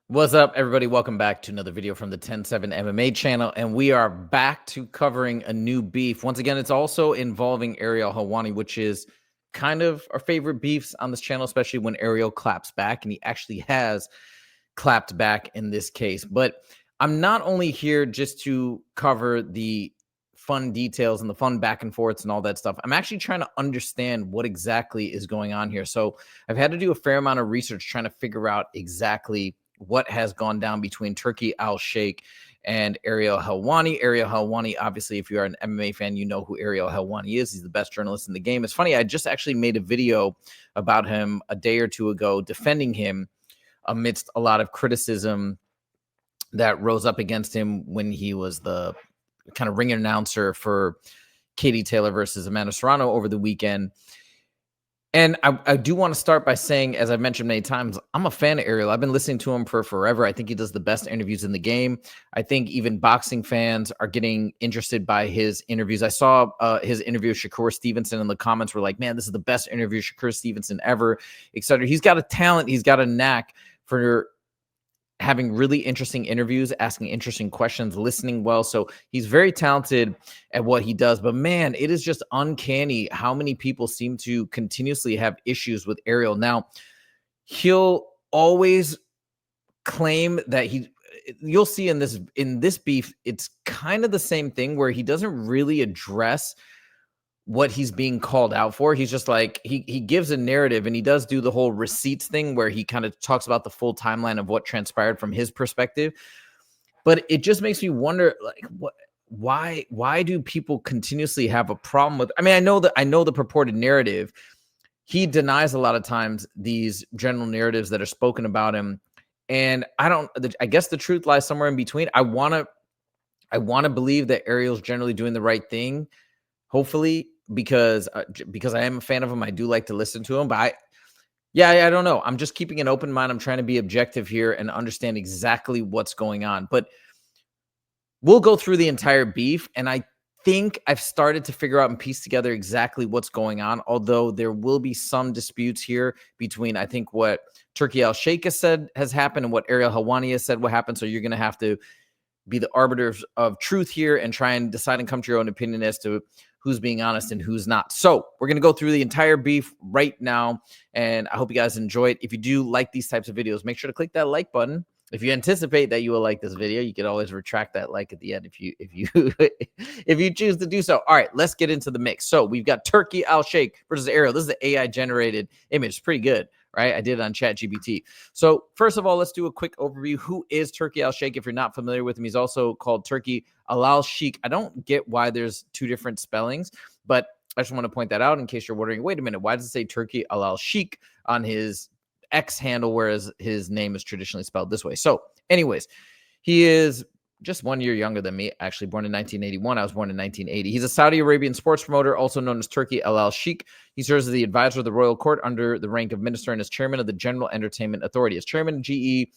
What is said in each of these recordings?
What's up, everybody? Welcome back to another video from the 10-7 MMA channel, and we are back to covering a new beef. Once again, it's also involving Ariel Helwani, which is kind of our favorite beefs on this channel, especially when Ariel claps back, and he actually has clapped back in this case. But I'm not only here just to cover the fun details and the fun back and forths and all that stuff. I'm actually trying to understand what exactly is going on here. So I've had to do a fair amount of research trying to figure out exactly what has gone down between Turki Al-Sheikh and Ariel Helwani. Ariel Helwani, obviously, if you are an MMA fan, you know who Ariel Helwani is. He's the best journalist in the game. It's funny, I just actually made a video about him a day or two ago, defending him amidst a lot of criticism that rose up against him when he was the kind of ring announcer for Katie Taylor versus Amanda Serrano over the weekend. And I do want to start by saying, as I've mentioned many times, I'm a fan of Ariel. I've been listening to him for forever. I think he does the best interviews in the game. I think even boxing fans are getting interested by his interviews. I saw his interview with Shakur Stevenson, and the comments were like, man, this is the best interview of Shakur Stevenson ever, etc. He's got a talent. He's got a knack for having really interesting interviews, asking interesting questions, listening well. So he's very talented at what he does. But man, it is just uncanny how many people seem to continuously have issues with Ariel. Now, he'll always claim that you'll see in this beef, it's kind of the same thing where he doesn't really address what he's being called out for. He's just like, he gives a narrative, and he does do the whole receipts thing where he kind of talks about the full timeline of what transpired from his perspective. But it just makes me wonder, like, why do people continuously have a problem with, I mean, I know the purported narrative. He denies a lot of times these general narratives that are spoken about him. And I guess the truth lies somewhere in between. I want to believe that Ariel's generally doing the right thing, hopefully, because I am a fan of him. I do like to listen to him, but I don't know. I'm just keeping an open mind. I'm trying to be objective here and understand exactly what's going on. But we'll go through the entire beef, and I think I've started to figure out and piece together exactly what's going on, although there will be some disputes here between, I think, what Turki Al-Sheikh has said has happened and what Ariel Helwani has said what happened. So you're going to have to be the arbiters of truth here and try and decide and come to your own opinion as to who's being honest and who's not. So we're going to go through the entire beef right now, and I hope you guys enjoy it. If you do like these types of videos, make sure to click that like button. If you anticipate that you will like this video, you can always retract that like at the end if you if you choose to do so. All right, let's get into the mix. So we've got Turki Al-Sheikh versus Ariel. This is the AI generated image. It's pretty good, right? I did it on ChatGPT. So first of all, let's do a quick overview. Who is Turki Al-Sheikh? If you're not familiar with him, he's also called Turki Al-Sheikh. I don't get why there's two different spellings, but I just want to point that out in case you're wondering, wait a minute, why does it say Turki Al-Sheikh on his X handle, whereas his name is traditionally spelled this way? So anyways, he is just 1 year younger than me, actually born in 1981. I was born in 1980. He's a Saudi Arabian sports promoter, also known as Turki Al-Sheikh. He serves as the advisor of the royal court under the rank of minister and is chairman of the General Entertainment Authority. As chairman, GE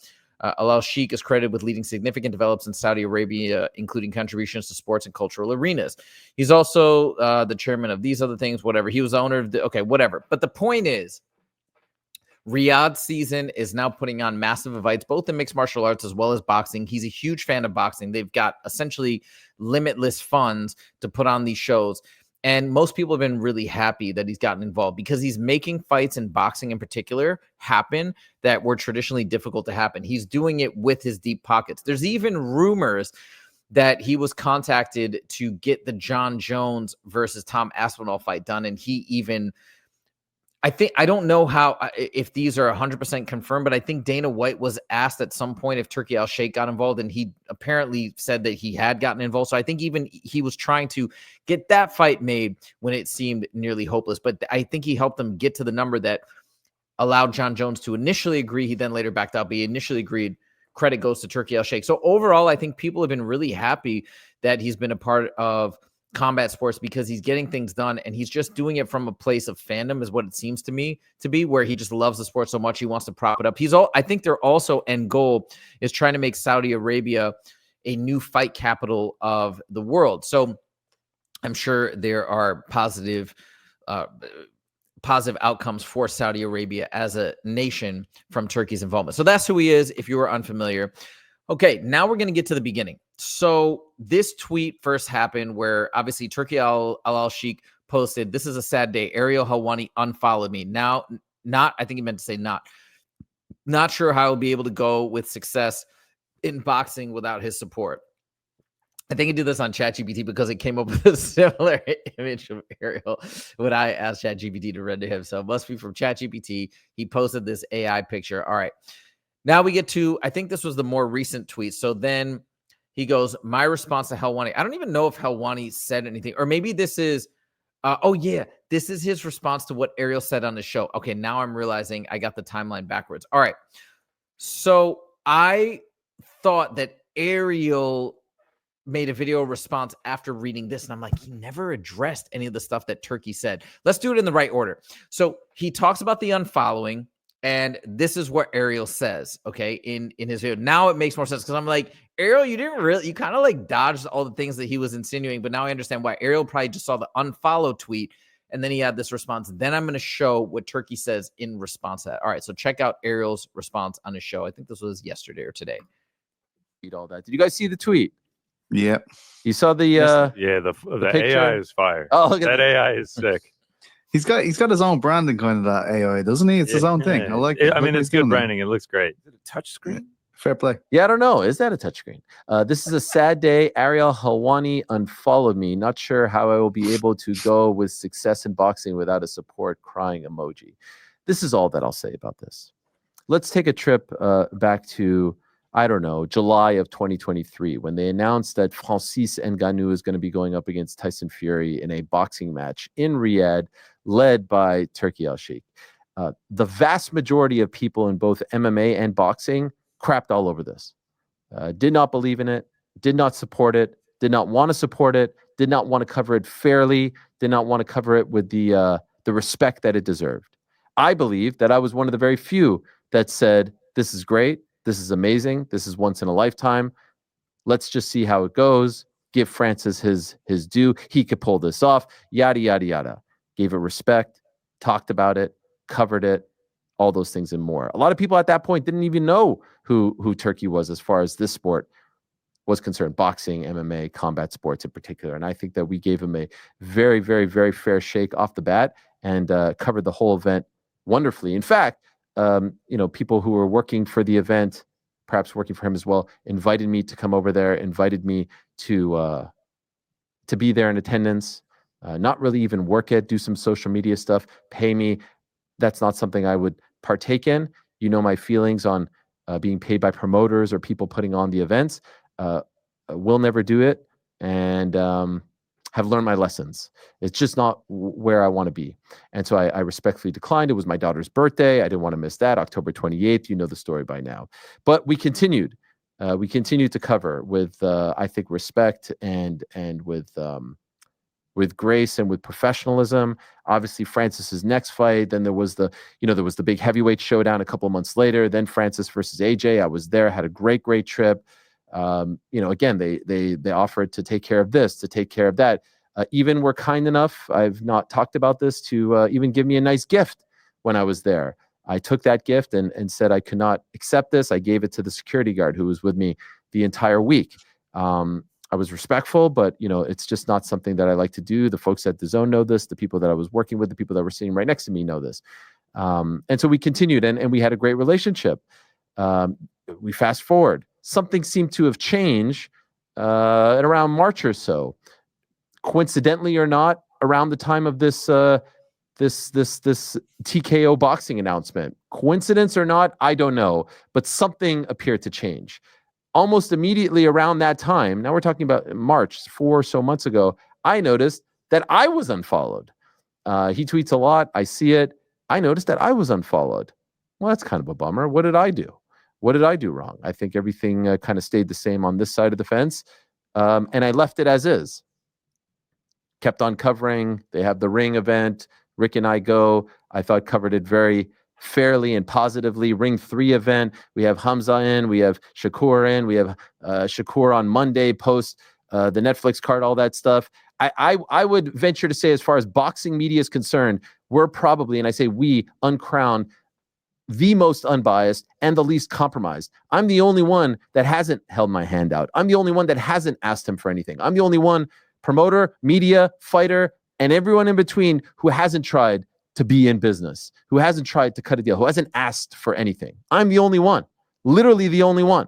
Al-Sheikh is credited with leading significant developments in Saudi Arabia, including contributions to sports and cultural arenas. He's also the chairman of these other things, whatever. He was the owner of okay, whatever. But the point is, Riyadh season is now putting on massive events, both in mixed martial arts as well as boxing. He's a huge fan of boxing. They've got essentially limitless funds to put on these shows. And most people have been really happy that he's gotten involved because he's making fights in boxing in particular happen that were traditionally difficult to happen. He's doing it with his deep pockets. There's even rumors that he was contacted to get the John Jones versus Tom Aspinall fight done. And he even, I don't know how, if these are 100% confirmed, but I think Dana White was asked at some point if Turki Al-Sheikh got involved, and he apparently said that he had gotten involved. So I think even he was trying to get that fight made when it seemed nearly hopeless. But I think he helped them get to the number that allowed John Jones to initially agree. He then later backed out, but he initially agreed. Credit goes to Turki Al-Sheikh. So overall, I think people have been really happy that he's been a part of combat sports because he's getting things done, and he's just doing it from a place of fandom, is what it seems to me to be, where he just loves the sport so much he wants to prop it up. I think their also end goal is trying to make Saudi Arabia a new fight capital of the world. So I'm sure there are positive positive outcomes for Saudi Arabia as a nation from Turkey's involvement. So that's who he is, if you were unfamiliar. Okay, now we're going to get to the beginning. So this tweet first happened where obviously Turki Al-Sheikh posted, "This is a sad day. Ariel Helwani unfollowed me." Now, I think he meant to say not sure how I'll be able to go with success in boxing without his support. I think he did this on ChatGPT because it came up with a similar image of Ariel when I asked ChatGPT to render him. So it must be from ChatGPT. He posted this AI picture. All right. Now we get to, I think this was the more recent tweet. So then he goes, "My response to Helwani." I don't even know if Helwani said anything, or maybe this is, this is his response to what Ariel said on the show. Okay, now I'm realizing I got the timeline backwards. All right. So I thought that Ariel made a video response after reading this, and I'm like, he never addressed any of the stuff that Turki said. Let's do it in the right order. So he talks about the unfollowing, and this is what Ariel says, okay, in his video. Now it makes more sense because I'm like, Ariel, you kind of like dodged all the things that he was insinuating, but now I understand why. Ariel probably just saw the unfollow tweet, and then he had this response. Then I'm going to show what Turki says in response to that. All right, so check out Ariel's response on his show. I think this was yesterday or today. All that. Did you guys see the tweet? Yeah. You saw the the AI is fire. Oh, look at that AI is sick. He's got his own branding kind of that AI, doesn't he? It's his own thing. I like it. I mean, it's good branding. It looks great. Is it a touch screen? Fair play. Yeah, I don't know. Is that a touchscreen? This is a sad day. Ariel Helwani unfollowed me. Not sure how I will be able to go with success in boxing without a support crying emoji. This is all that I'll say about this. Let's take a trip back to, I don't know, July of 2023, when they announced that Francis Ngannou is going to be going up against Tyson Fury in a boxing match in Riyadh, led by Turki Al-Sheikh. The vast majority of people in both MMA and boxing crapped all over this. Did not believe in it, did not support it, did not want to support it, did not want to cover it fairly, did not want to cover it with the respect that it deserved. I believe that I was one of the very few that said, this is great, this is amazing, this is once in a lifetime. Let's just see how it goes. Give Francis his due. He could pull this off, yada, yada, yada. Gave it respect, talked about it, covered it, all those things and more. A lot of people at that point didn't even know who Turki was as far as this sport was concerned, boxing, MMA, combat sports in particular. And I think that we gave him a very, very, very fair shake off the bat and covered the whole event wonderfully. In fact, people who were working for the event, perhaps working for him as well, invited me to come over there, invited me to be there in attendance, not really even work it, do some social media stuff, pay me. That's not something I would partake in. You know my feelings on being paid by promoters or people putting on the events. Will never do it, and have learned my lessons. It's just not where I want to be. And so I respectfully declined. It was my daughter's birthday. I didn't want to miss that, October 28th. You know the story by now. But we continued. We continued to cover with, I think, respect and with grace and with professionalism. Obviously, Francis's next fight. Then there was the big heavyweight showdown a couple of months later. Then Francis versus AJ. I was there, had a great trip. Again, they offered to take care of this, to take care of that. Even were kind enough, I've not talked about this, to even give me a nice gift when I was there. I took that gift and said I could not accept this. I gave it to the security guard who was with me the entire week. I was respectful, but it's just not something that I like to do. The folks at DAZN know this. The people that I was working with, the people that were sitting right next to me know this. And so we continued, and we had a great relationship. We fast forward. Something seemed to have changed at around March or so. Coincidentally or not, around the time of this TKO boxing announcement. Coincidence or not, I don't know. But something appeared to change. Almost immediately around that time, now we're talking about March, 4 or so months ago, I noticed that I was unfollowed. He tweets a lot. I see it. I noticed that I was unfollowed. Well, that's kind of a bummer. What did I do? What did I do wrong? I think everything kind of stayed the same on this side of the fence. And I left it as is. Kept on covering. They have the Ring event. Rick and I go. I thought covered it very fairly and positively. Ring 3 event. We have Hamza in. We have Shakur in. We have Shakur on Monday post the Netflix card, all that stuff. I would venture to say, as far as boxing media is concerned, we're probably, and I say we, Uncrowned, the most unbiased and the least compromised. I'm the only one that hasn't held my hand out. I'm the only one that hasn't asked him for anything. I'm the only one, promoter, media, fighter, and everyone in between, who hasn't tried to be in business, who hasn't tried to cut a deal, who hasn't asked for anything. I'm the only one, literally the only one.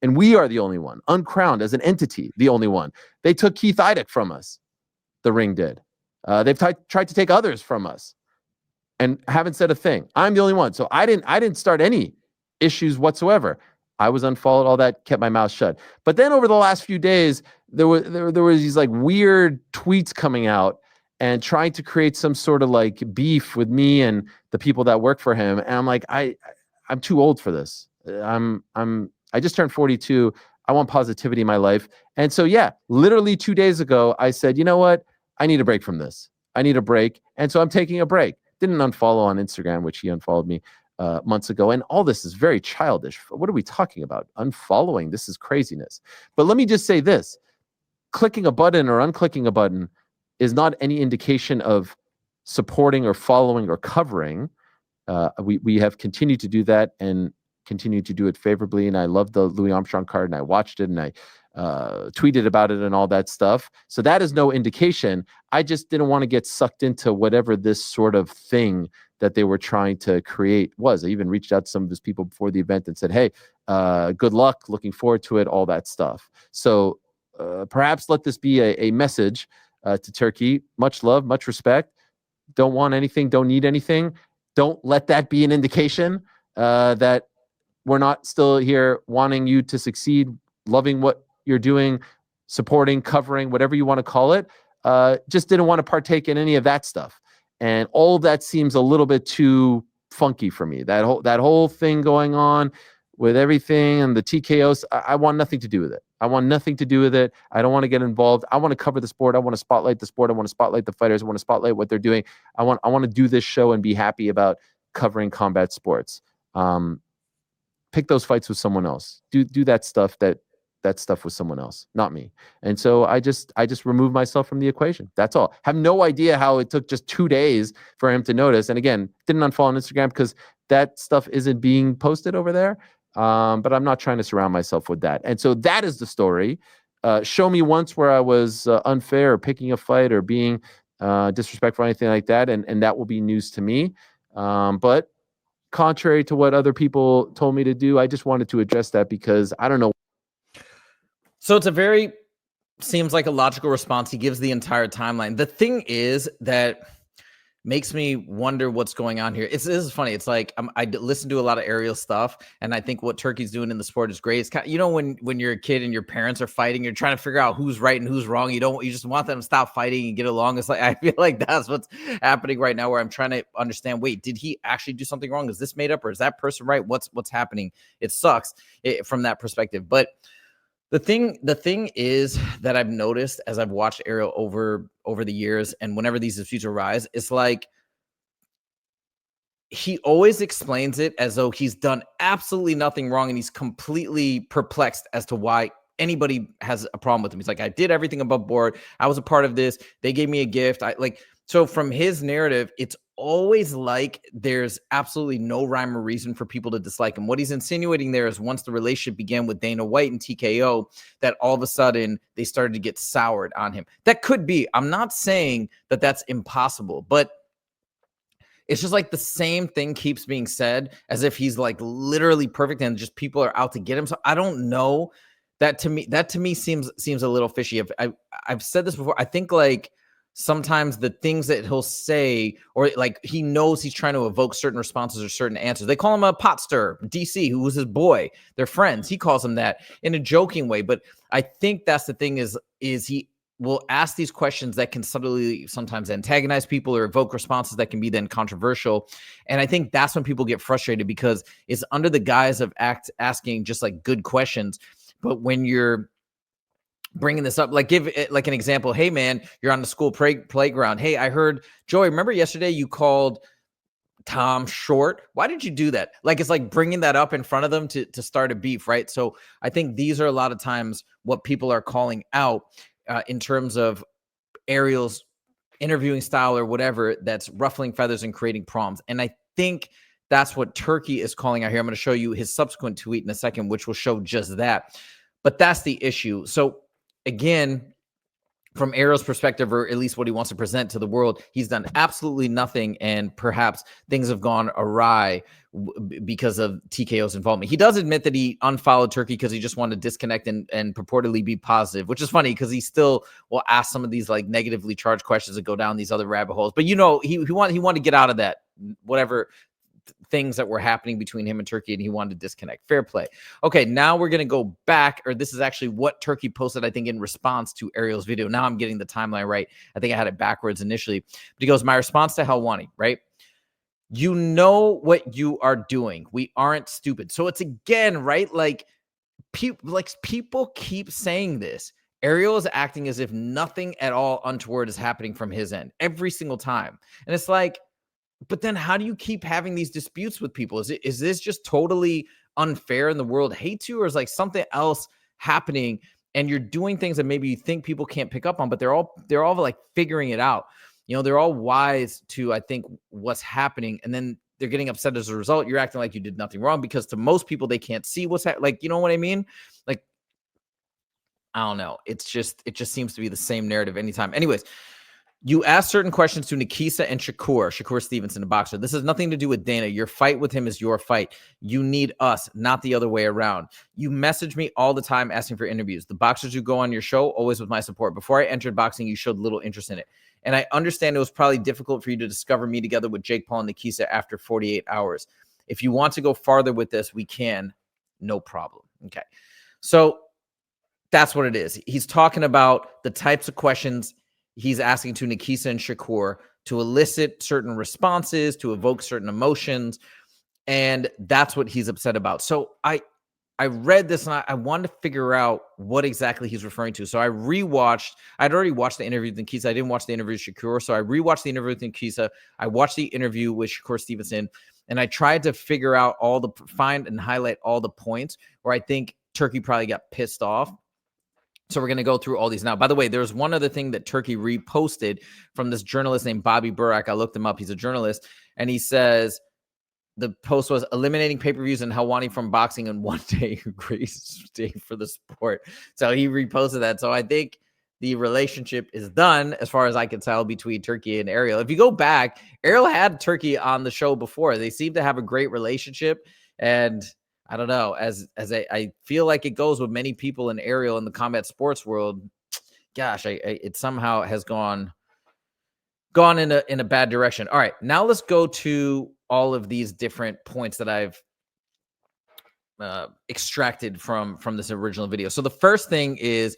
And we are the only one, Uncrowned as an entity, the only one. They took Keith Idec from us. The Ring did. They've tried to take others from us and haven't said a thing. I'm the only one. So I didn't start any issues whatsoever. I was unfollowed, all that, kept my mouth shut. But then over the last few days, there was these like weird tweets coming out and trying to create some sort of like beef with me and the people that work for him. And I'm like, I'm too old for this. I just turned 42. I want positivity in my life. And so, yeah, literally 2 days ago, I said, you know what? I need a break from this. I need a break. And so I'm taking a break. Didn't unfollow on Instagram, which he unfollowed me months ago. And all this is very childish. What are we talking about? Unfollowing? This is craziness. But let me just say this. Clicking a button or unclicking a button is not any indication of supporting or following or covering. We have continued to do that and continue to do it favorably. And I love the Louis Armstrong card, and I watched it, and I tweeted about it and all that stuff. So that is no indication. I just didn't want to get sucked into whatever this sort of thing that they were trying to create was. I even reached out to some of these people before the event and said, hey, good luck, looking forward to it, all that stuff. So perhaps let this be a message to Turkey. Much love, much respect. Don't want anything, don't need anything. Don't let that be an indication that we're not still here wanting you to succeed, loving what you're doing, supporting, covering, whatever you want to call it. Just didn't want to partake in any of that stuff. And all of that seems a little bit too funky for me. That whole thing going on with everything and the TKOs, I want nothing to do with it. I want nothing to do with it. I don't want to get involved. I want to cover the sport. I want to spotlight the sport. I want to spotlight the fighters. I want to spotlight what they're doing. I want to do this show and be happy about covering combat sports. Pick those fights with someone else. Do that stuff that stuff with someone else, not me. And so I just removed myself from the equation. That's all. Have no idea how it took just 2 days for him to notice. And again, didn't unfollow on Instagram because that stuff isn't being posted over there. But I'm not trying to surround myself with that. And so that is the story. Show me once where I was unfair or picking a fight or being disrespectful or anything like that, and that will be news to me. But contrary to what other people told me to do, I just wanted to address that because I don't know. So it's seems like a logical response. He gives the entire timeline. The thing is that makes me wonder what's going on here. This is funny. It's like I listen to a lot of Ariel stuff, and I think what Turkey's doing in the sport is great. It's kind of, when you're a kid and your parents are fighting, you're trying to figure out who's right and who's wrong. You just want them to stop fighting and get along. It's like I feel like that's what's happening right now, where I'm trying to understand. Wait, did he actually do something wrong? Is this made up, or is that person right? What's happening? It sucks from that perspective, but. The thing is that I've noticed as I've watched Ariel over the years, and whenever these disputes arise, it's like he always explains it as though he's done absolutely nothing wrong, and he's completely perplexed as to why anybody has a problem with him. He's like, I did everything above board. I was a part of this. They gave me a gift. So from his narrative, it's always like there's absolutely no rhyme or reason for people to dislike him. What he's insinuating there is once the relationship began with Dana White and TKO, that all of a sudden they started to get soured on him. That could be. I'm not saying that that's impossible, but it's just like the same thing keeps being said as if he's like literally perfect and just people are out to get him. So I don't know. That to me seems a little fishy. I've said this before. I think like sometimes the things that he'll say, or like he knows he's trying to evoke certain responses or certain answers. They call him a pot stirrer, DC, who was his boy. They're friends. He calls him that in a joking way. But I think that's the thing is he will ask these questions that can subtly sometimes antagonize people or evoke responses that can be then controversial. And I think that's when people get frustrated because it's under the guise of asking just like good questions. But when you're bringing this up, like give it like an example. Hey man, you're on the school playground. Hey, I heard Joey, remember yesterday you called Tom Short. Why did you do that? Like, it's like bringing that up in front of them to start a beef, right? So I think these are a lot of times what people are calling out in terms of Ariel's interviewing style or whatever that's ruffling feathers and creating problems. And I think that's what Turki is calling out here. I'm going to show you his subsequent tweet in a second, which will show just that. But that's the issue. So again, from Ariel's perspective, or at least what he wants to present to the world, he's done absolutely nothing, and perhaps things have gone awry because of TKO's involvement. He does admit that he unfollowed Turki because he just wanted to disconnect and purportedly be positive, which is funny because he still will ask some of these like negatively charged questions and go down these other rabbit holes. But you know, he wanted to get out of that, whatever things that were happening between him and Turki, and he wanted to disconnect. Fair play. Okay, now we're going to go back, or this is actually what Turki posted, I think, in response to Ariel's video. Now I'm getting the timeline right. I think I had it backwards initially. But he goes, my response to Helwani, right? You know what you are doing. We aren't stupid. So it's again, right? Like people keep saying this. Ariel is acting as if nothing at all untoward is happening from his end every single time. And it's like, but then how do you keep having these disputes with people? Is this just totally unfair and the world hates you, or is like something else happening and you're doing things that maybe you think people can't pick up on, but they're all like figuring it out. You know, they're all wise to, I think, what's happening, and then they're getting upset as a result. You're acting like you did nothing wrong because to most people, they can't see what's happening. Like, you know what I mean? Like, I don't know. It just seems to be the same narrative anytime. Anyways, you asked certain questions to Nakisa and Shakur Stevenson, the boxer. This has nothing to do with Dana. Your fight with him is your fight. You need us, not the other way around. You message me all the time asking for interviews. The boxers who go on your show, always with my support. Before I entered boxing, you showed little interest in it. And I understand it was probably difficult for you to discover me together with Jake Paul and Nakisa after 48 hours. If you want to go farther with this, we can. No problem. Okay. So that's what it is. He's talking about the types of questions he's asking to Nakisa and Shakur to elicit certain responses, to evoke certain emotions. And that's what he's upset about. So I read this and I wanted to figure out what exactly he's referring to. So I rewatched. I'd already watched the interview with Nakisa. I didn't watch the interview with Shakur. So I rewatched the interview with Nakisa. I watched the interview with Shakur Stevenson. And I tried to figure out find and highlight all the points where I think Turki probably got pissed off. So we're going to go through all these now. By the way, there's one other thing that Turki reposted from this journalist named Bobby Burak. I looked him up. He's a journalist. And he says, the post was eliminating pay-per-views and Helwani from boxing in one day. Greatest day for the sport. So he reposted that. So I think the relationship is done as far as I can tell between Turki and Ariel. If you go back, Ariel had Turki on the show before. They seem to have a great relationship. And I don't know, as I feel like it goes with many people in Ariel in the combat sports world. Gosh, it somehow has gone in a bad direction. All right, now let's go to all of these different points that I've extracted from this original video. So the first thing is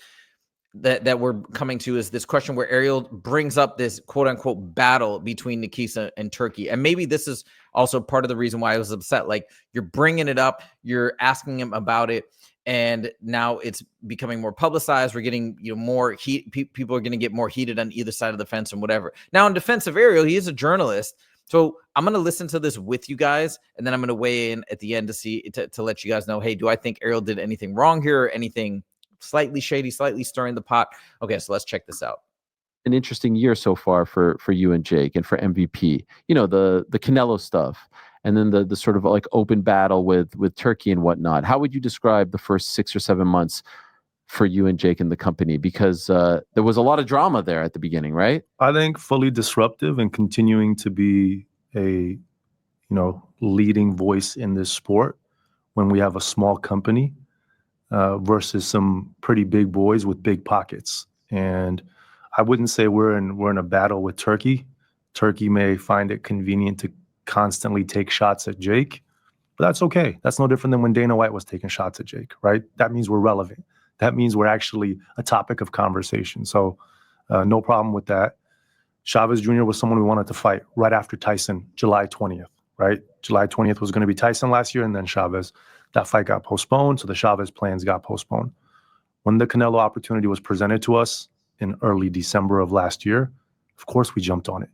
that we're coming to is this question where Ariel brings up this quote unquote battle between Nakisa and Turki. And maybe this is also part of the reason why I was upset. Like, you're bringing it up, you're asking him about it, and now it's becoming more publicized. We're getting, more heat. People are going to get more heated on either side of the fence and whatever. Now, in defense of Ariel, he is a journalist. So I'm going to listen to this with you guys, and then I'm going to weigh in at the end to let you guys know, hey, do I think Ariel did anything wrong here, or anything slightly shady, slightly stirring the pot? Okay, so let's check this out. An interesting year so far for you and Jake, and for MVP. The Canelo stuff, and then the sort of like open battle with Turki and whatnot. How would you describe the first 6 or 7 months for you and Jake and the company? Because there was a lot of drama there at the beginning, right? I think fully disruptive and continuing to be a leading voice in this sport when we have a small company versus some pretty big boys with big pockets. And I wouldn't say we're in a battle with Turki. Turki may find it convenient to constantly take shots at Jake, but that's okay. That's no different than when Dana White was taking shots at Jake, right? That means we're relevant. That means we're actually a topic of conversation. So no problem with that. Chavez Jr. was someone we wanted to fight right after Tyson, July 20th, right? July 20th was going to be Tyson last year, and then Chavez. That fight got postponed, so the Chavez plans got postponed. When the Canelo opportunity was presented to us in early December of last year, of course we jumped on it,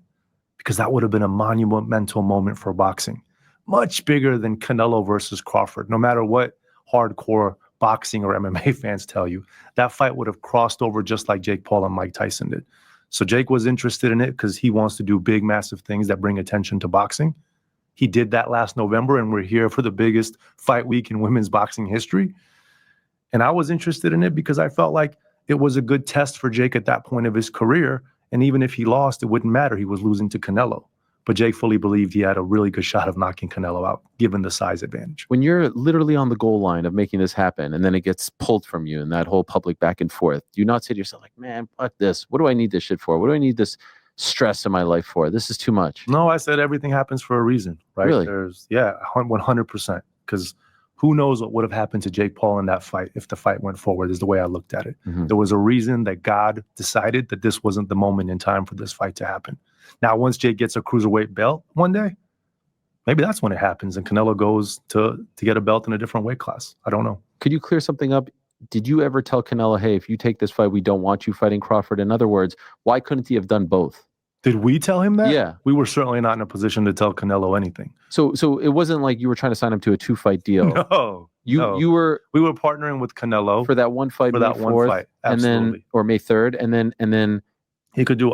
because that would have been a monumental moment for boxing. Much bigger than Canelo versus Crawford. No matter what hardcore boxing or MMA fans tell you, that fight would have crossed over just like Jake Paul and Mike Tyson did. So Jake was interested in it because he wants to do big, massive things that bring attention to boxing. He did that last November, and we're here for the biggest fight week in women's boxing history. And I was interested in it because I felt like it was a good test for Jake at that point of his career. And even if he lost, it wouldn't matter. He was losing to Canelo. But Jake fully believed he had a really good shot of knocking Canelo out, given the size advantage. When you're literally on the goal line of making this happen, and then it gets pulled from you and that whole public back and forth, do you not say to yourself, like, man, fuck this. What do I need this shit for? What do I need this stress in my life for? This is too much. No, I said everything happens for a reason, right? Really? 100%. Because who knows what would have happened to Jake Paul in that fight if the fight went forward, is the way I looked at it. Mm-hmm. There was a reason that God decided that this wasn't the moment in time for this fight to happen. Now, once Jake gets a cruiserweight belt one day, maybe that's when it happens and Canelo goes to get a belt in a different weight class. I don't know. Could you clear something up? Did you ever tell Canelo, hey, if you take this fight, we don't want you fighting Crawford? In other words, why couldn't he have done both? Did we tell him that? Yeah. We were certainly not in a position to tell Canelo anything. So it wasn't like you were trying to sign him to a 2-fight deal. No. We were partnering with Canelo for that one fight, for May that 4th, one fight. Absolutely. and then or May 3rd, and then he could do.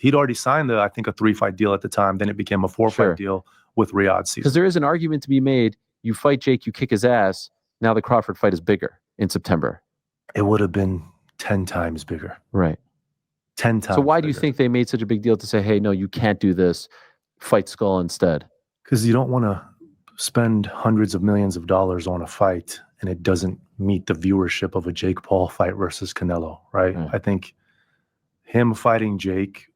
He'd already signed I think a 3-fight deal at the time. Then it became a 4-fight deal with Riyadh season. Because there is an argument to be made. You fight Jake, you kick his ass. Now the Crawford fight is bigger in September. It would have been 10 times bigger. Right. 10 times. So why do you bigger. think they made such a big deal to say, hey, no, you can't do this. Fight Skull instead? Because you don't want to spend hundreds of millions of dollars on a fight and it doesn't meet the viewership of a Jake Paul fight versus Canelo, right? I think him fighting Jake,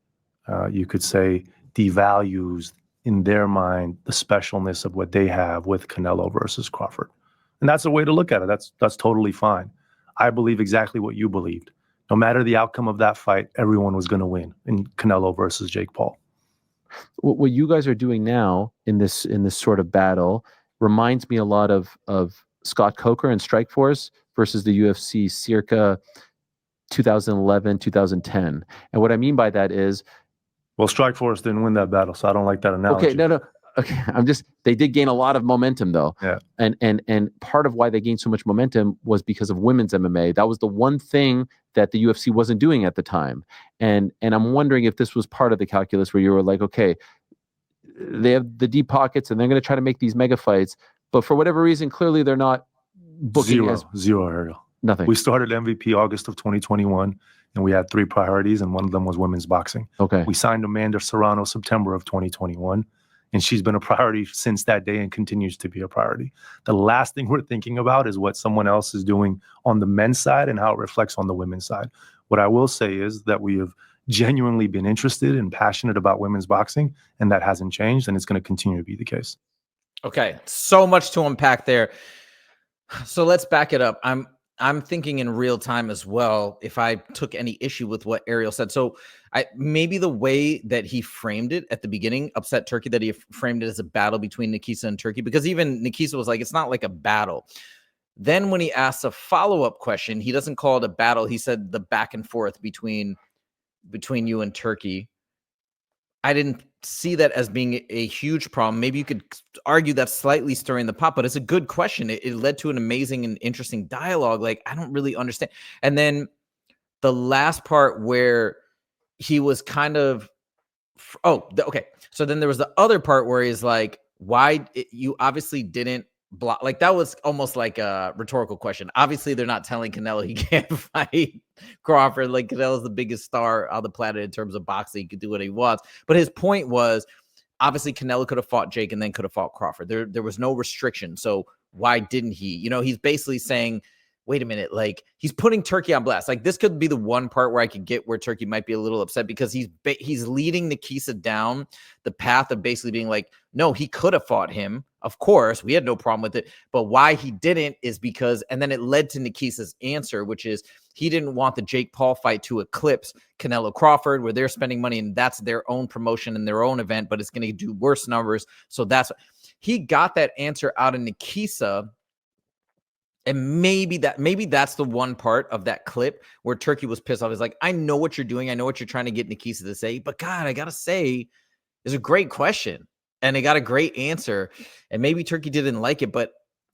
you could say, devalues in their mind the specialness of what they have with Canelo versus Crawford. And that's a way to look at it. That's totally fine. I believe exactly what you believed. No matter the outcome of that fight, everyone was going to win in Canelo versus Jake Paul. What you guys are doing now in this sort of battle reminds me a lot of Scott Coker and Strikeforce versus the UFC circa 2011, 2010. And what I mean by that is, well, Strikeforce didn't win that battle, so I don't like that analogy. Okay, no. Okay, they did gain a lot of momentum though. Yeah. And part of why they gained so much momentum was because of women's MMA. That was the one thing that the UFC wasn't doing at the time. And I'm wondering if this was part of the calculus where you were like, okay, they have the deep pockets and they're going to try to make these mega fights, but for whatever reason, clearly they're not booking zero, Ariel. Nothing. We started MVP August of 2021, and we had 3 priorities, and one of them was women's boxing. Okay. We signed Amanda Serrano September of 2021, and she's been a priority since that day and continues to be a priority. The last thing we're thinking about is what someone else is doing on the men's side and how it reflects on the women's side. What I will say is that we have genuinely been interested and passionate about women's boxing, and that hasn't changed, and it's going to continue to be the case. Okay, so much to unpack there. So let's back it up. I'm thinking in real time as well, if I took any issue with what Ariel said. So maybe the way that he framed it at the beginning upset Turkey, that he framed it as a battle between Nakisa and Turkey, because even Nakisa was like, it's not like a battle. Then when he asked a follow-up question, he doesn't call it a battle. He said the back and forth between you and Turkey. I didn't see that as being a huge problem. Maybe you could argue that's slightly stirring the pot, but it's a good question. It led to an amazing and interesting dialogue. Like, I don't really understand. And then the last part where he was kind of, okay. So then there was the other part where he's like, you obviously didn't block. Like, that was almost like a rhetorical question. Obviously, they're not telling Canelo he can't fight Crawford. Like, Canelo's the biggest star on the planet in terms of boxing. He could do what he wants. But his point was, obviously, Canelo could have fought Jake and then could have fought Crawford. There was no restriction. So why didn't he? You know, he's basically saying, wait a minute, like, he's putting Turkey on blast. Like, this could be the one part where I could get where Turkey might be a little upset, because he's leading Nakisa down the path of basically being like, no, he could have fought him. Of course, we had no problem with it. But why he didn't is because, and then it led to Nakisa's answer, which is he didn't want the Jake Paul fight to eclipse Canelo Crawford, where they're spending money and that's their own promotion and their own event, but it's going to do worse numbers. So he got that answer out of Nakisa. And maybe that's the one part of that clip where Turkey was pissed off. He's like, I know what you're doing. I know what you're trying to get Nakisa to say, but God, I got to say, is a great question. And they got a great answer. And maybe Turkey didn't like it, but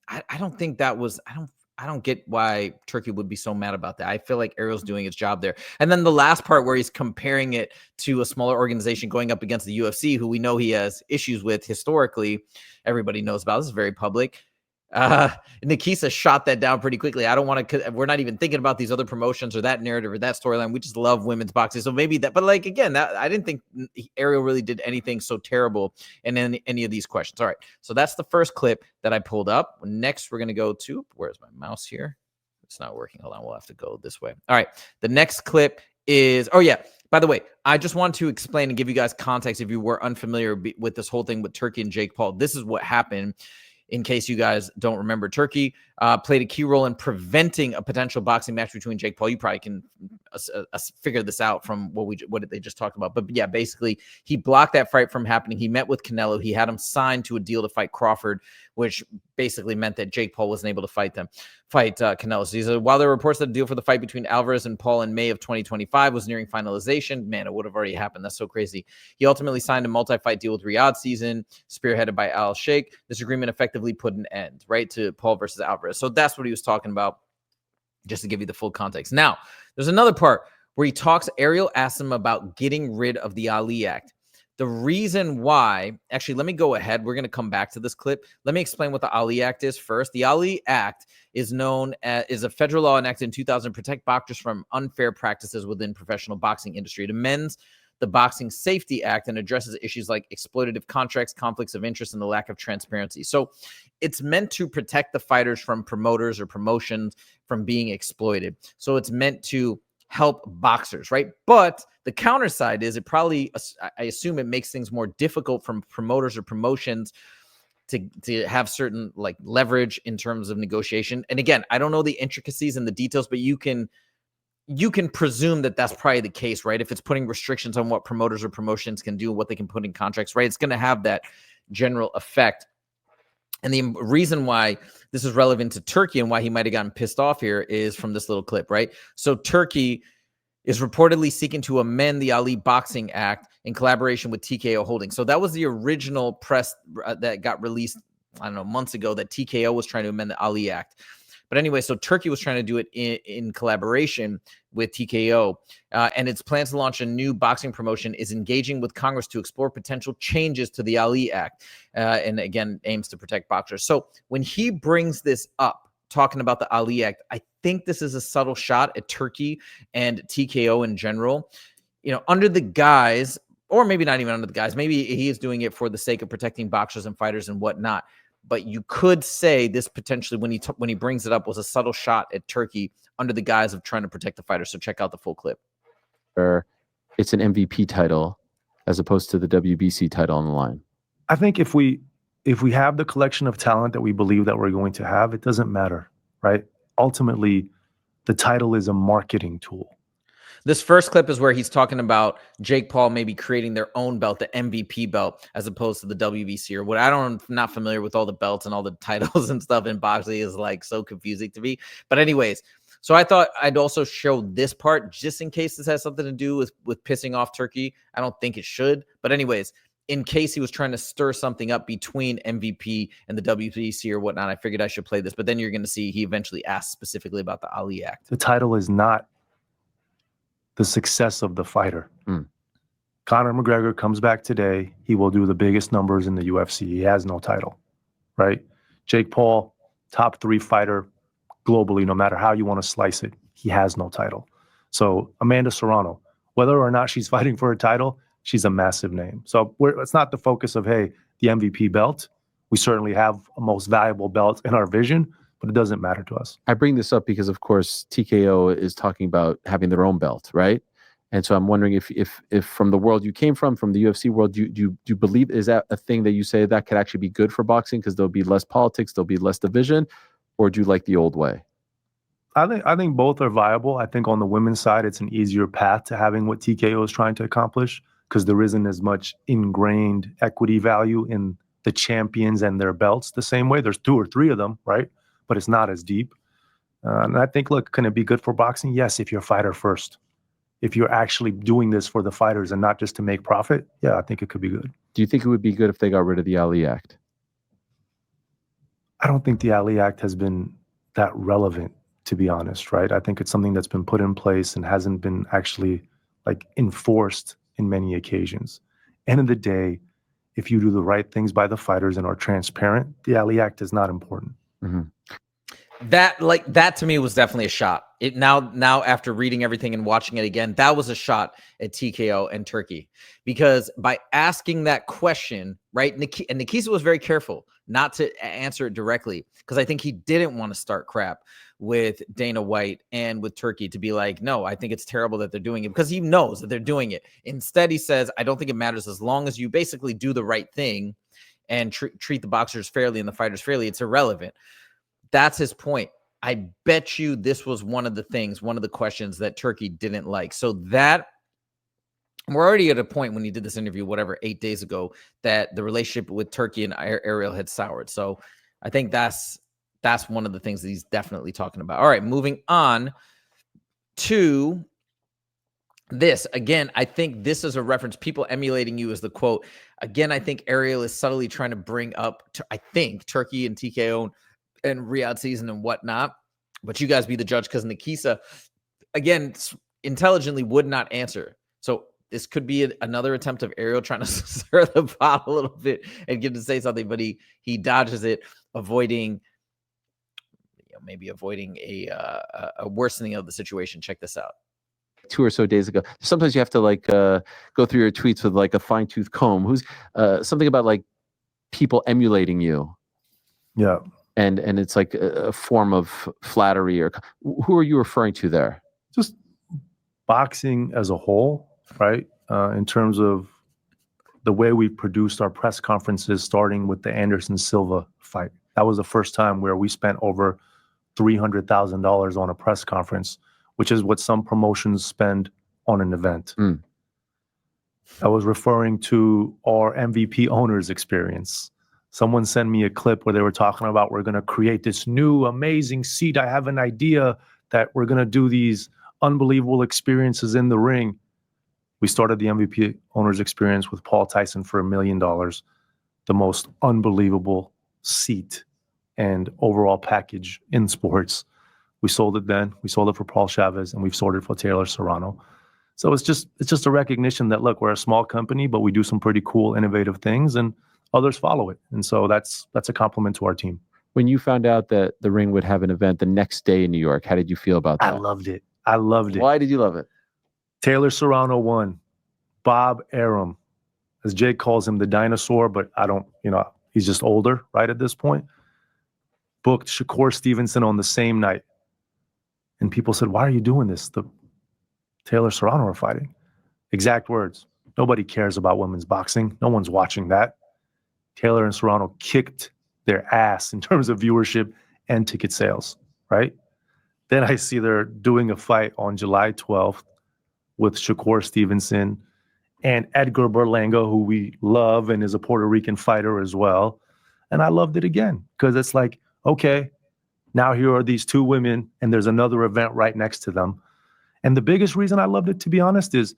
I don't think that was, I don't get why Turkey would be so mad about that. I feel like Ariel's doing its job there. And then the last part where he's comparing it to a smaller organization going up against the UFC, who we know he has issues with historically. Everybody knows about this, is very public. Nakisa shot that down pretty quickly. I don't want to, we're not even thinking about these other promotions or that narrative or that storyline. We just love women's boxing. So maybe that, but like, again, that I didn't think Ariel really did anything so terrible in any of these questions. All right. So that's the first clip that I pulled up. Next, we're going to go to, where's my mouse here? It's not working. Hold on. We'll have to go this way. All right. The next clip is, oh yeah, by the way, I just want to explain and give you guys context if you were unfamiliar with this whole thing with Turkey and Jake Paul. This is what happened. In case you guys don't remember, Turkey played a key role in preventing a potential boxing match between Jake Paul. You probably can figure this out from what they just talked about. But yeah, basically, he blocked that fight from happening. He met with Canelo. He had him signed to a deal to fight Crawford, which basically meant that Jake Paul wasn't able to fight Canelo. So he said, while there were reports that the deal for the fight between Alvarez and Paul in May of 2025 was nearing finalization, man, it would have already happened. That's so crazy. He ultimately signed a multi-fight deal with Riyadh Season, spearheaded by Al-Sheikh. This agreement effectively put an end, right, to Paul versus Alvarez. So that's what he was talking about, just to give you the full context. Now, there's another part where Ariel asks him about getting rid of the Ali Act. The reason why, actually, let me go ahead. We're going to come back to this clip. Let me explain what the Ali Act is first. The Ali Act is a federal law enacted in 2000 to protect boxers from unfair practices within professional boxing industry. It amends the Boxing Safety Act and addresses issues like exploitative contracts, conflicts of interest, and the lack of transparency. So it's meant to protect the fighters from promoters or promotions from being exploited. So it's meant to help boxers, right? But the counter side is I assume it makes things more difficult for promoters or promotions to have certain like leverage in terms of negotiation. And again, I don't know the intricacies and the details, but you can presume that that's probably the case, right? If it's putting restrictions on what promoters or promotions can do, what they can put in contracts, right? It's going to have that general effect. And the reason why this is relevant to Turkey and why he might have gotten pissed off here is from this little clip, right? So Turkey is reportedly seeking to amend the Ali Boxing Act in collaboration with TKO Holdings. So that was the original press that got released, I don't know, months ago, that TKO was trying to amend the Ali Act. But anyway, so Turkey was trying to do it in collaboration with TKO, and its plans to launch a new boxing promotion is engaging with Congress to explore potential changes to the Ali Act, and again, aims to protect boxers. So when he brings this up, talking about the Ali Act, I think this is a subtle shot at Turkey and TKO in general, under the guise, or maybe not even under the guise, maybe he is doing it for the sake of protecting boxers and fighters and whatnot. But you could say this potentially, when he brings it up, was a subtle shot at Turkey under the guise of trying to protect the fighters. So check out the full clip. It's an MVP title as opposed to the WBC title on the line. I think if we have the collection of talent that we believe that we're going to have, it doesn't matter, right? Ultimately, the title is a marketing tool. This first clip is where he's talking about Jake Paul maybe creating their own belt, the MVP belt, as opposed to the WBC or what. I'm not familiar with all the belts and all the titles and stuff in boxing, is like so confusing to me. But anyways, so I thought I'd also show this part just in case this has something to do with pissing off Turkey. I don't think it should. But anyways, in case he was trying to stir something up between MVP and the WBC or whatnot, I figured I should play this. But then you're going to see he eventually asked specifically about the Ali Act. The title is not the success of the fighter. Conor McGregor comes back today. He will do the biggest numbers in the UFC. He has no title, right? Jake Paul, top 3 fighter globally, no matter how you want to slice it. He has no title. So Amanda Serrano, whether or not she's fighting for a title, she's a massive name. So it's not the focus of, hey, the MVP belt. We certainly have a most valuable belt in our vision, but it doesn't matter to us. I bring this up because, of course, TKO is talking about having their own belt, right? And so I'm wondering if from the world you came from the UFC world, do you believe, is that a thing that you say that could actually be good for boxing because there'll be less politics, there'll be less division, or do you like the old way? I think both are viable. I think on the women's side, it's an easier path to having what TKO is trying to accomplish because there isn't as much ingrained equity value in the champions and their belts the same way. There's 2 or 3 of them, right? But it's not as deep. And I think, look, can it be good for boxing? Yes, if you're fighter first. if you're actually doing this for the fighters and not just to make profit, yeah, I think it could be good. Do you think it would be good if they got rid of the Ali Act? I don't think the Ali Act has been that relevant, to be honest, right? I think it's something that's been put in place and hasn't been actually like enforced in many occasions. End of the day, if you do the right things by the fighters and are transparent, the Ali Act is not important. Mm-hmm. That to me was definitely a shot. It now after reading everything and watching it again, that was a shot at TKO and Turkey, because by asking that question, right? And Nakisa was very careful not to answer it directly, because I think he didn't want to start crap with Dana White and with Turkey to be like, no, I think it's terrible that they're doing it, because he knows that they're doing it. Instead, he says, I don't think it matters as long as you basically do the right thing and treat the boxers fairly and the fighters fairly. It's irrelevant. That's his point. I bet you this was one of the questions that Turkey didn't like. So that we're already at a point when he did this interview, whatever, 8 days ago, that the relationship with Turkey and Ariel had soured. So I think that's one of the things that he's definitely talking about. All right, moving on to this. Again, I think this is a reference. People emulating you is the quote. Again, I think Ariel is subtly trying to bring up, I think, Turkey and TKO and Riyadh season and whatnot, but you guys be the judge, because Nakisa, again, intelligently would not answer. So this could be another attempt of Ariel trying to stir the pot a little bit and get him to say something, but he dodges it, avoiding a worsening of the situation. Check this out. 2 or so days ago. Sometimes you have to like go through your tweets with like a fine-tooth comb. Who's something about like people emulating you. Yeah. And it's like a form of flattery, or who are you referring to there? Just boxing as a whole, right? In terms of the way we produced our press conferences, starting with the Anderson Silva fight. That was the first time where we spent over $300,000 on a press conference, which is what some promotions spend on an event. Mm. I was referring to our MVP owners experience. Someone sent me a clip where they were talking about, we're going to create this new amazing seat. I have an idea that we're going to do these unbelievable experiences in the ring. We started the MVP owners experience with Paul Tyson for $1 million, the most unbelievable seat and overall package in sports. We sold it then. We sold it for Paul Chavez, and we've sold it for Taylor Serrano. So it's just a recognition that, look, we're a small company, but we do some pretty cool, innovative things, and others follow it. And so that's a compliment to our team. When you found out that the ring would have an event the next day in New York, how did you feel about that? I loved it. I loved it. Why did you love it? Taylor Serrano won. Bob Arum, as Jake calls him, the dinosaur, but I don't, he's just older, right, at this point. Booked Shakur Stevenson on the same night. And people said, why are you doing this? The Taylor Serrano are fighting. Exact words. Nobody cares about women's boxing. No one's watching that. Taylor and Serrano kicked their ass in terms of viewership and ticket sales, right? Then I see they're doing a fight on July 12th with Shakur Stevenson and Edgar Berlanga, who we love and is a Puerto Rican fighter as well. And I loved it again, because it's like, okay, now here are these two women and there's another event right next to them. And the biggest reason I loved it, to be honest, is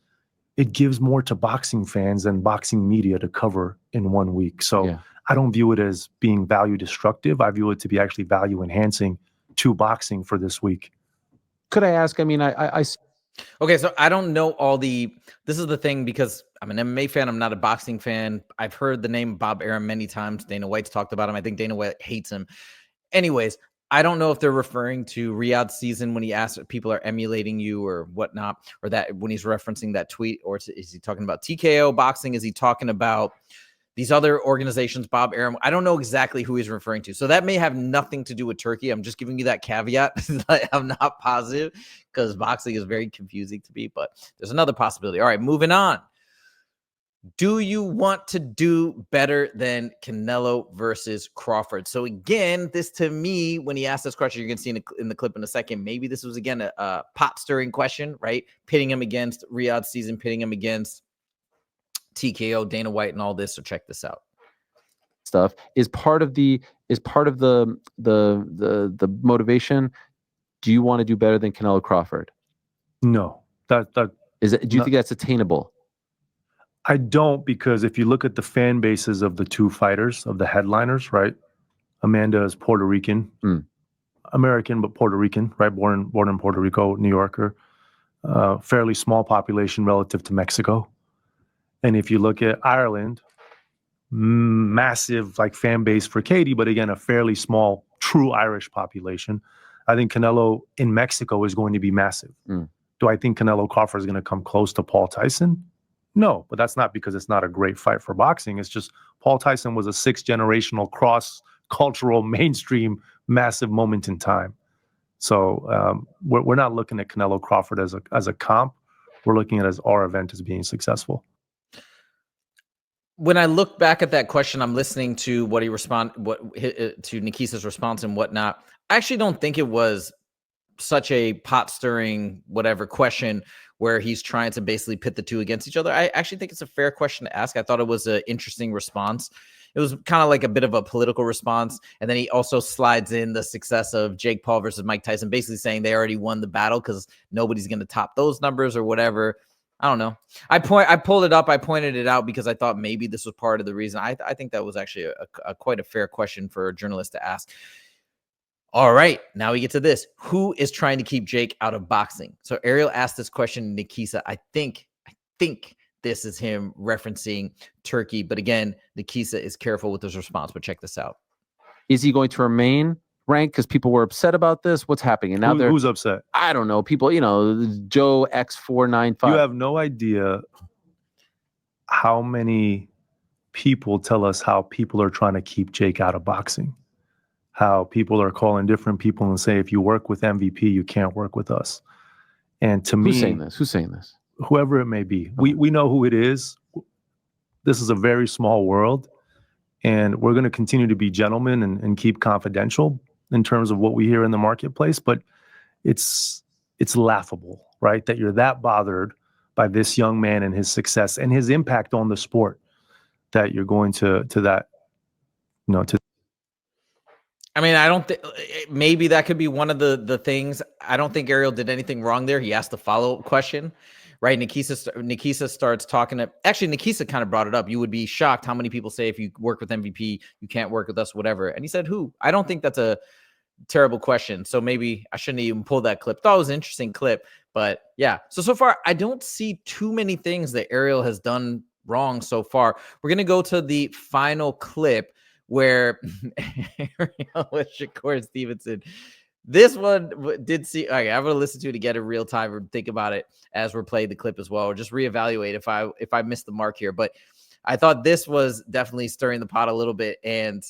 it gives more to boxing fans and boxing media to cover in 1 week. So yeah. I don't view it as being value destructive. I view it to be actually value enhancing to boxing for this week. Could I ask, I mean, I okay, so I don't know this is the thing, because I'm an MMA fan. I'm not a boxing fan. I've heard the name Bob Arum many times. Dana White's talked about him. I think Dana White hates him. Anyways, I don't know if they're referring to Riyadh season when he asked if people are emulating you or whatnot, or that when he's referencing that tweet, or is he talking about TKO boxing? Is he talking about these other organizations, Bob Arum? I don't know exactly who he's referring to. So that may have nothing to do with Turkey. I'm just giving you that caveat. I'm not positive, because boxing is very confusing to me, but there's another possibility. All right, moving on. Do you want to do better than Canelo versus Crawford? So again, this to me, when he asked this question, you're going to see in the clip in a second, maybe this was again a pot-stirring question, right? Pitting him against Riyadh season, pitting him against TKO, Dana White, and all this. So check this out. Stuff is part of the motivation. Do you want to do better than Canelo Crawford? No, Do you think that's attainable? I don't, because if you look at the fan bases of the two fighters, of the headliners, right? Amanda is Puerto Rican, American, but Puerto Rican, right? Born in Puerto Rico, New Yorker. Fairly small population relative to Mexico. And if you look at Ireland, massive like fan base for Katie, but again, a fairly small, true Irish population. I think Canelo in Mexico is going to be massive. Do I think Canelo Crawford is going to come close to Paul Tyson? No, but that's not because it's not a great fight for boxing. It's just Paul Tyson was a 6-generational cross-cultural mainstream massive moment in time. So we're not looking at Canelo Crawford as a comp. We're looking at our event as being successful. When I look back at that question, I'm listening to what he to Nakisa's response and whatnot. I actually don't think it was such a pot stirring whatever question where he's trying to basically pit the two against each other. I actually think it's a fair question to ask. I thought it was an interesting response. It was kind of like a bit of a political response. And then he also slides in the success of Jake Paul versus Mike Tyson, basically saying they already won the battle because nobody's going to top those numbers or whatever. I don't know. I pulled it up. I pointed it out because I thought maybe this was part of the reason. I think that was actually a quite a fair question for a journalist to ask. All right, now we get to this. Who is trying to keep Jake out of boxing? So Ariel asked this question to Nakisa. I think this is him referencing Turkey. But again, Nakisa is careful with his response. But check this out. Is he going to remain ranked? Because people were upset about this. What's happening? And now who's upset? I don't know. People, Joe X495. You have no idea how many people tell us how people are trying to keep Jake out of boxing. How people are calling different people and say, if you work with MVP, you can't work with us. And to me, Who's saying this? Whoever it may be. We know who it is. This is a very small world, and we're going to continue to be gentlemen and keep confidential in terms of what we hear in the marketplace. But it's laughable, right? That you're that bothered by this young man and his success and his impact on the sport, that you're going to that, to. I mean, I don't think maybe that could be one of the things. I don't think Ariel did anything wrong there. He asked the follow-up question, right? Nakisa starts talking to, actually, Nakisa kind of brought it up. You would be shocked how many people say if you work with MVP, you can't work with us, whatever. And he said, who? I don't think that's a terrible question. So maybe I shouldn't even pull that clip. Thought it was an interesting clip, but yeah. So far, I don't see too many things that Ariel has done wrong so far. We're going to go to the final clip where Ariel with Shakur Stevenson. This one did see. Okay, I'm gonna listen to it to get in real time or think about it as we're playing the clip as well, or just reevaluate if I missed the mark here. But I thought this was definitely stirring the pot a little bit and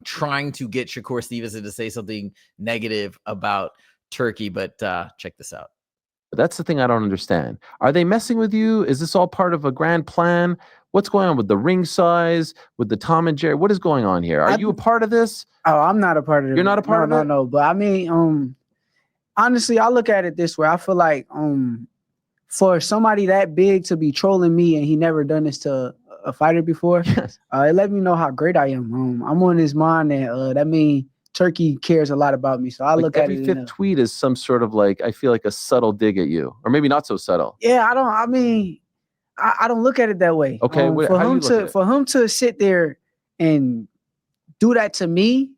trying to get Shakur Stevenson to say something negative about Turkey. But check this out. That's the thing I don't understand. Are they messing with you? Is this all part of a grand plan? What's going on with the ring size, with the Tom and Jerry? What is going on here? Are you a part of this? Oh, I'm not a part of it. You're not a part of it? No. But I mean, honestly, I look at it this way. I feel like for somebody that big to be trolling me and he never done this to a fighter before, yes. It let me know how great I am. I'm on his mind, and that means Turkey cares a lot about me. So I look at it. Every fifth tweet is some sort of I feel like a subtle dig at you, or maybe not so subtle. Yeah, I don't look at it that way. Okay, for him to sit there and do that to me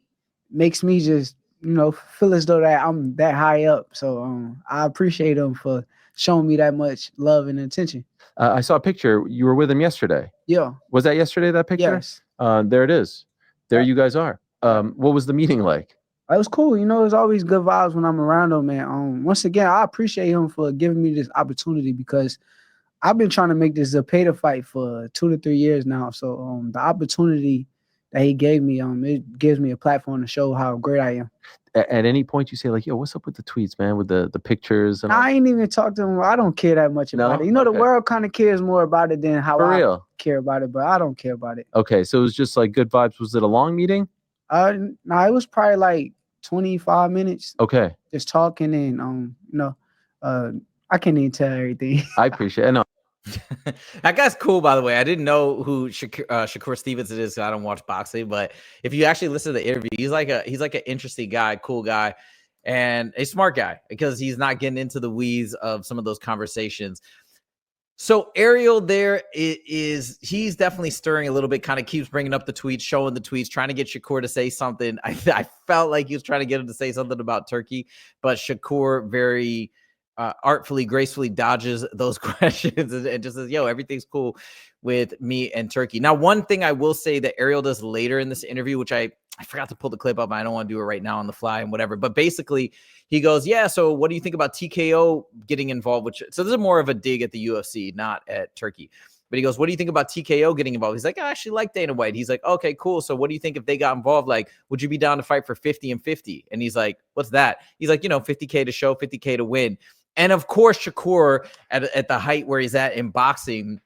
makes me just feel as though that I'm that high up. So I appreciate him for showing me that much love and attention. I saw a picture. You were with him yesterday. Yeah. Was that yesterday? That picture? Yes. There it is. There you guys are. What was the meeting like? It was cool. It's always good vibes when I'm around him, man. Once again, I appreciate him for giving me this opportunity because I've been trying to make this a pay to fight for 2 to 3 years now. So the opportunity that he gave me, it gives me a platform to show how great I am. At any point you say yo, what's up with the tweets, man, with the pictures? And I ain't even talked to him. I don't care that much about it. The world kind of cares more about it than how I care about it, but I don't care about it. Okay, so it was just good vibes. Was it a long meeting? No, it was probably 25 minutes. Okay. Just talking and I can't even tell everything. I appreciate it. No. That guy's cool, by the way. I didn't know who Shakur Stevenson is. So I don't watch boxing, but if you actually listen to the interview, he's like an interesting guy, cool guy. and a smart guy because he's not getting into the weeds of some of those conversations. So Ariel there he's definitely stirring a little bit, kind of keeps bringing up the tweets, showing the tweets, trying to get Shakur to say something. I felt like he was trying to get him to say something about Turkey, but Shakur very artfully, gracefully dodges those questions and just says, yo, everything's cool with me and Turkey. Now, one thing I will say that Ariel does later in this interview, which I forgot to pull the clip up. I don't want to do it right now on the fly and whatever, but basically he goes, yeah, so what do you think about TKO getting involved? So this is more of a dig at the UFC, not at Turkey. But he goes, what do you think about TKO getting involved? He's like, I actually like Dana White. He's like, okay, cool. So what do you think if they got involved? Like, would you be down to fight for 50 and 50? And he's like, what's that? He's like, 50K to show, 50K to win. And of course, Shakur at the height where he's at in boxing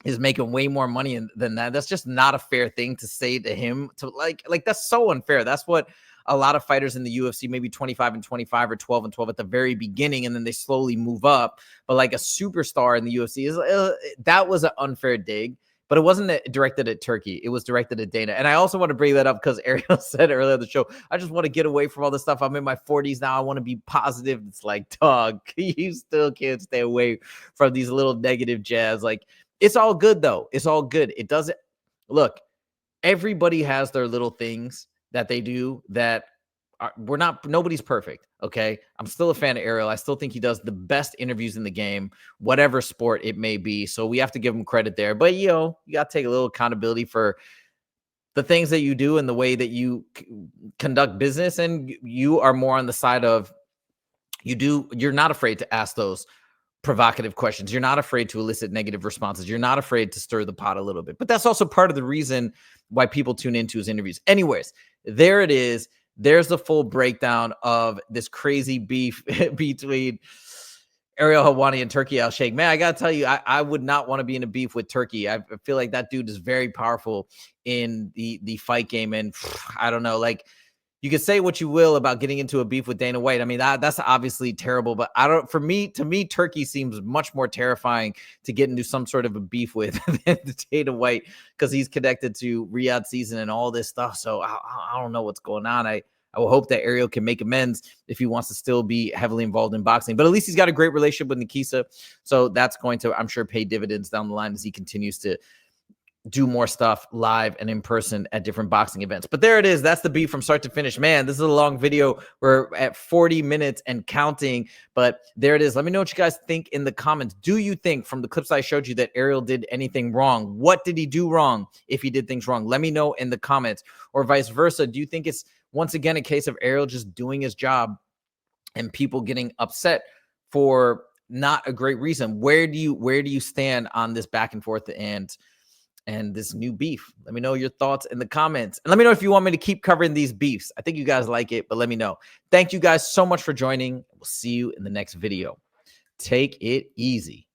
is making way more money than that. That's just not a fair thing to say to him. To like that's so unfair. That's what a lot of fighters in the UFC, maybe 25 and 25 or 12 and 12 at the very beginning, and then they slowly move up. But like a superstar in the UFC that was an unfair dig. But it wasn't directed at Turkey. It was directed at Dana. And I also want to bring that up because Ariel said earlier in the show, I just want to get away from all this stuff. I'm in my 40s now. I want to be positive. It's like, dog, you still can't stay away from these little negative jabs. Like, it's all good, though. It's all good. It doesn't look, everybody has their little things that they do that nobody's perfect. Okay. I'm still a fan of Ariel. I still think he does the best interviews in the game, whatever sport it may be. So we have to give him credit there. But, you got to take a little accountability for the things that you do and the way that you conduct business. And you are more on the side of you're not afraid to ask those provocative questions. You're not afraid to elicit negative responses. You're not afraid to stir the pot a little bit. But that's also part of the reason why people tune into his interviews. Anyways, there it is. There's the full breakdown of this crazy beef between Ariel Helwani and Turki Al-Sheikh. Man, I got to tell you, I would not want to be in a beef with Turki. I feel like that dude is very powerful in the fight game. And I don't know, like, you could say what you will about getting into a beef with Dana White. I mean, that's obviously terrible, but to me, Turkey seems much more terrifying to get into some sort of a beef with than Dana White because he's connected to Riyadh season and all this stuff. So I don't know what's going on. I will hope that Ariel can make amends if he wants to still be heavily involved in boxing, but at least he's got a great relationship with Nakisa. So that's going to, I'm sure, pay dividends down the line as he continues to do more stuff live and in person at different boxing events. But there it is. That's the beef from start to finish. Man, this is a long video. We're at 40 minutes and counting, but there it is. Let me know what you guys think in the comments. Do you think from the clips I showed you that Ariel did anything wrong? What did he do wrong if he did things wrong? Let me know in the comments, or vice versa. Do you think it's once again a case of Ariel just doing his job and people getting upset for not a great reason? Where do you stand on this back and forth and this new beef? Let me know your thoughts in the comments. And let me know if you want me to keep covering these beefs. I think you guys like it, but let me know. Thank you guys so much for joining. We'll see you in the next video. Take it easy.